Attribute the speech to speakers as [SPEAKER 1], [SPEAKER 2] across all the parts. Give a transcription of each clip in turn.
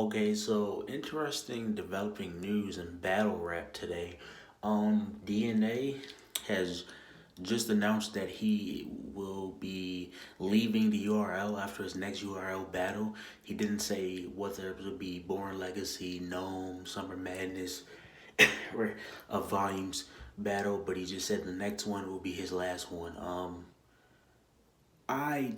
[SPEAKER 1] Okay, so interesting developing news in battle rap today. DNA has just announced that he will be leaving the URL after his next URL battle. He didn't say whether it would be Born Legacy, Gnome, Summer Madness, or a Volumes battle, but he just said the next one will be his last one. I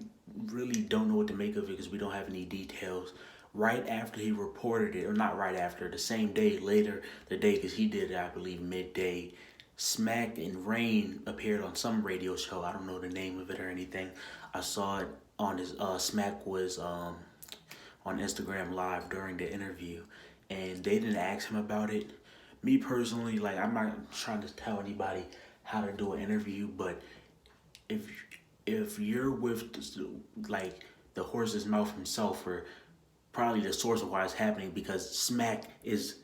[SPEAKER 1] really don't know what to make of it because we don't have any details. Right after he reported it, or not right after, the same day, later the day, because he did it, I believe, midday, Smack and Rain appeared on some radio show. I don't know the name of it or anything. I saw it on his, Smack was on Instagram Live during the interview, and they didn't ask him about it. Me personally, like, I'm not trying to tell anybody how to do an interview, but if if you're with like the horse's mouth himself, or probably the source of why it's happening, because Smack is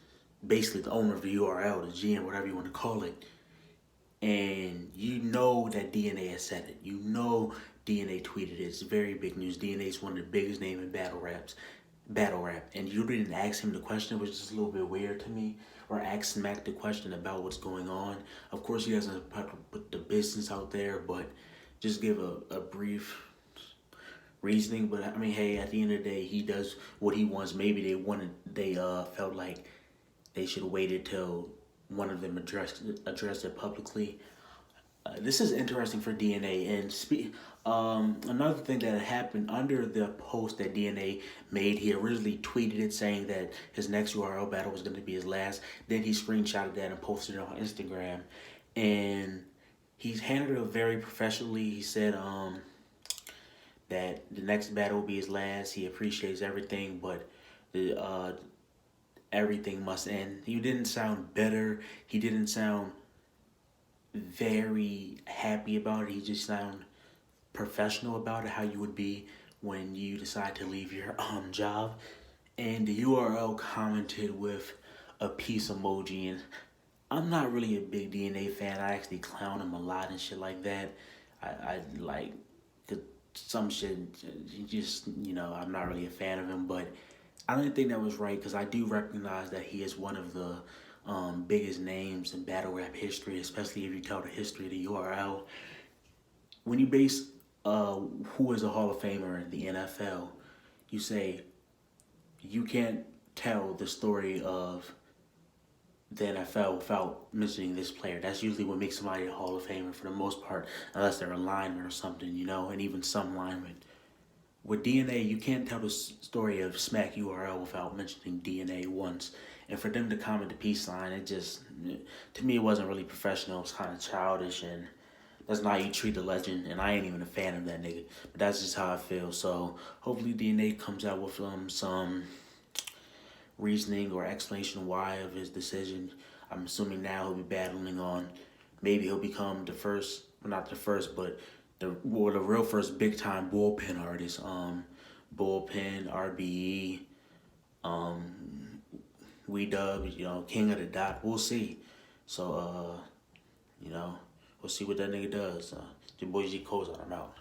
[SPEAKER 1] basically the owner of the URL, the GM, whatever you want to call it, and you know that DNA has said it. You know DNA tweeted it. It's very big news. DNA is one of the biggest names in battle rap, and you didn't ask him the question, which is a little bit weird to me, or ask Smack the question about what's going on. Of course, he doesn't put the business out there, but just give a brief reasoning. But I mean, hey, at the end of the day, he does what he wants. Maybe they felt like they should have waited till one of them addressed it publicly. This is interesting for DNA. And another thing that happened under the post that DNA made, he originally tweeted it saying that his next URL battle was going to be his last. Then he screenshotted that and posted it on Instagram. And he's handled it very professionally. He said that the next battle will be his last. He appreciates everything, but the everything must end. He didn't sound bitter. He didn't sound very happy about it. He just sounded professional about it, how you would be when you decide to leave your job. And the URL commented with a peace emoji, and I'm not really a big DNA fan. I actually clown him a lot and shit like that. I like some shit. Just, I'm not really a fan of him, but I don't think that was right, because I do recognize that he is one of the biggest names in battle rap history, especially if you tell the history of the URL. When you base who is a Hall of Famer in the NFL, you say you can't tell the story of the NFL without mentioning this player. That's usually what makes somebody a Hall of Famer for the most part, unless they're a lineman or something, and even some linemen. With DNA, you can't tell the story of Smack URL without mentioning DNA once. And for them to comment the peace sign, to me, it wasn't really professional. It was kind of childish, and that's not how you treat a legend. And I ain't even a fan of that nigga. But that's just how I feel. So hopefully DNA comes out with some reasoning or explanation why of his decision. I'm assuming now he'll be battling on, maybe he'll become the first, well, not the first, but the real first big time bullpen artist. Bullpen, RBE, We Dub, King of the Dot. We'll see. So, we'll see what that nigga does. Your boy G Cole's on him out.